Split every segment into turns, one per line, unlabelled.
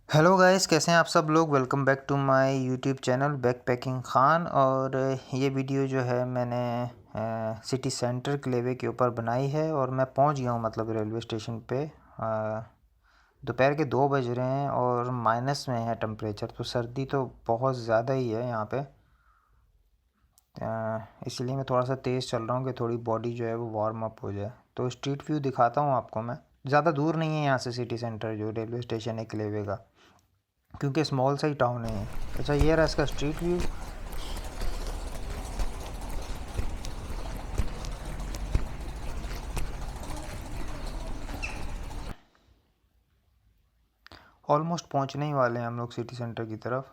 Hello guys, कैसे हैं आप सब लोग। Welcome back to my YouTube channel backpacking Khan. और ये वीडियो जो है मैंने सिटी सेंटर क्लेवे के ऊपर बनाई है और मैं पहुंच गया हूं मतलब रेलवे स्टेशन पे। दोपहर के 2 बज रहे हैं और माइनस में है टेम्परेचर, तो सर्दी तो बहुत ज़्यादा ही है यहाँ पे। इसलिए मैं थोड़ा सा तेज़ चल रहा हूँ कि थोड़ी बॉडी जो है वो वार्म अप हो जाए। तो स्ट्रीट व्यू दिखाता हूँ आपको मैं। ज़्यादा दूर नहीं है यहाँ से सिटी सेंटर जो रेलवे स्टेशन है क्लेवे का, क्योंकि स्मॉल सा ही टाउन है। अच्छा, ये रहा इसका स्ट्रीट व्यू। ऑलमोस्ट पहुंचने ही वाले हैं हम लोग सिटी सेंटर की तरफ।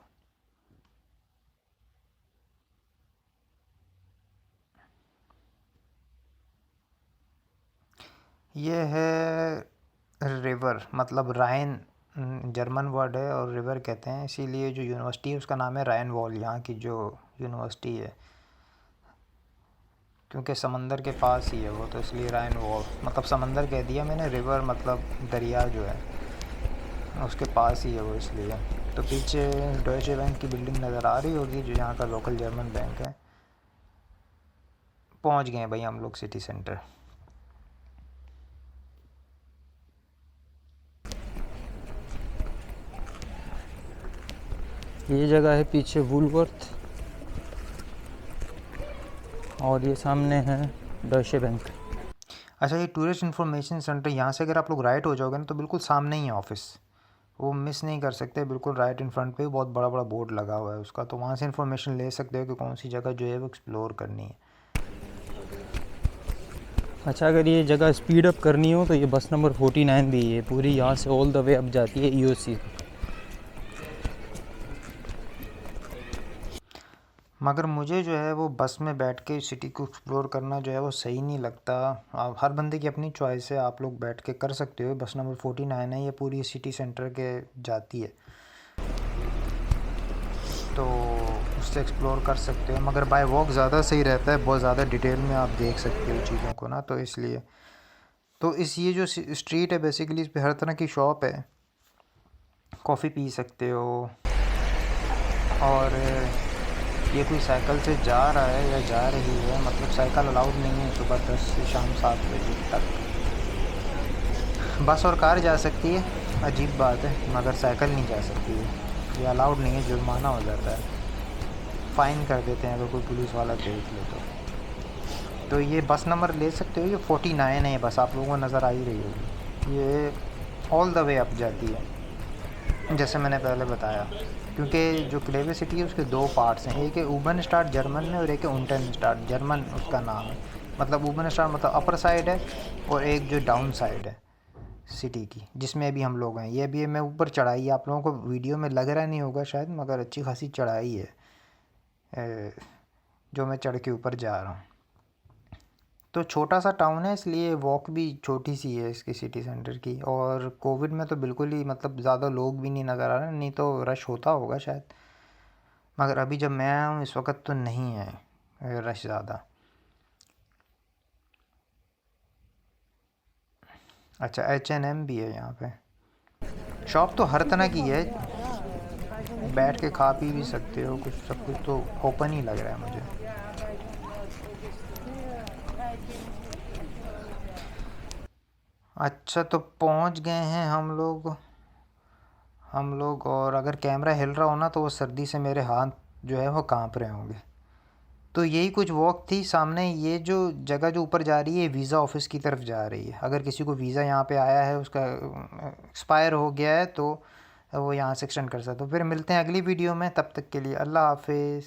ये है रिवर, मतलब राइन। जर्मन वर्ड है और रिवर कहते हैं, इसीलिए जो यूनिवर्सिटी है उसका नाम है राइन वॉल, यहाँ की जो यूनिवर्सिटी है, क्योंकि समंदर के पास ही है वो, तो इसलिए राइन वॉल मतलब समंदर कह दिया मैंने, रिवर मतलब दरिया जो है उसके पास ही है वो, इसलिए। तो पीछे डॉइचे बैंक की बिल्डिंग नज़र आ रही होगी जो यहाँ का लोकल जर्मन बैंक है। पहुँच गए हैं भाई हम लोग सिटी सेंटर। ये जगह है पीछे वुलवर्थ, और ये सामने है डॉइचे बैंक। अच्छा, ये टूरिस्ट इन्फॉर्मेशन सेंटर, यहाँ से अगर आप लोग राइट हो जाओगे ना तो बिल्कुल सामने ही है ऑफिस। वो मिस नहीं कर सकते, बिल्कुल राइट इन फ्रंट पे बहुत बड़ा बड़ा बोर्ड लगा हुआ है उसका, तो वहाँ से इन्फॉर्मेशन ले सकते हो कि कौन सी जगह जो है वो एक्सप्लोर करनी है। अच्छा, अगर ये जगह स्पीड अप करनी हो तो ये बस नंबर 49 भी है, पूरी यहाँ से ऑल द वे अप जाती है ईओसी। मगर मुझे जो है वो बस में बैठ के सिटी को एक्सप्लोर करना जो है वो सही नहीं लगता। आप हर बंदे की अपनी चॉइस है, आप लोग बैठ के कर सकते हो। बस नंबर 49 है, ये पूरी सिटी सेंटर के जाती है, तो उससे एक्सप्लोर कर सकते हो। मगर बाय वॉक ज़्यादा सही रहता है, बहुत ज़्यादा डिटेल में आप देख सकते हो चीज़ों को ना, तो इसलिए। तो इस ये जो स्ट्रीट है बेसिकली, इस पे हर तरह की शॉप है, कॉफ़ी पी सकते हो। और ये कोई साइकिल से जा रहा है या जा रही है, मतलब साइकिल अलाउड नहीं है सुबह 10 से शाम 7 बजे तक। बस और कार जा सकती है, अजीब बात है, मगर साइकिल नहीं जा सकती है। ये अलाउड नहीं है, जुर्माना हो जाता है, फ़ाइन कर देते हैं अगर कोई पुलिस वाला देख ले तो। ये बस नंबर ले सकते हो, ये 49 है, ये बस आप लोगों को नज़र आ ही रही होगी। ये ऑल द वे अप जाती है जैसे मैंने पहले बताया, क्योंकि जो क्लेवे सिटी है उसके 2 पार्ट्स हैं, एक है ऊबन स्टार्ट जर्मन में और एक है उंटन स्टार्ट जर्मन उसका नाम है। मतलब ऊबन स्टार्ट मतलब अपर साइड है, और एक जो डाउन साइड है सिटी की, जिसमें अभी हम लोग हैं। ये भी मैं ऊपर चढ़ाई है, आप लोगों को वीडियो में लग रहा नहीं होगा शायद, मगर अच्छी खासी चढ़ाई है जो मैं चढ़ के ऊपर जा रहा हूँ। तो छोटा सा टाउन है, इसलिए वॉक भी छोटी सी है इसकी सिटी सेंटर की। और कोविड में तो बिल्कुल ही मतलब ज़्यादा लोग भी नहीं नज़र आ रहे, नहीं तो रश होता होगा शायद, मगर अभी जब मैं आया हूँ इस वक्त तो नहीं है रश ज़्यादा। अच्छा, H&M भी है यहाँ पे। शॉप तो हर तरह की है, बैठ के खा पी भी सकते हो कुछ, सब कुछ तो ओपन ही लग रहा है मुझे। अच्छा, तो पहुँच गए हैं हम लोग। और अगर कैमरा हिल रहा हो ना तो वो सर्दी से मेरे हाथ जो है वो कांप रहे होंगे। तो यही कुछ वॉक थी। सामने ये जो जगह जो ऊपर जा रही है वीज़ा ऑफिस की तरफ जा रही है। अगर किसी को वीज़ा यहाँ पे आया है, उसका एक्सपायर हो गया है, तो वो यहाँ से एक्सटेंड कर सकते हो। फिर मिलते हैं अगली वीडियो में, तब तक के लिए अल्लाह हाफिज़।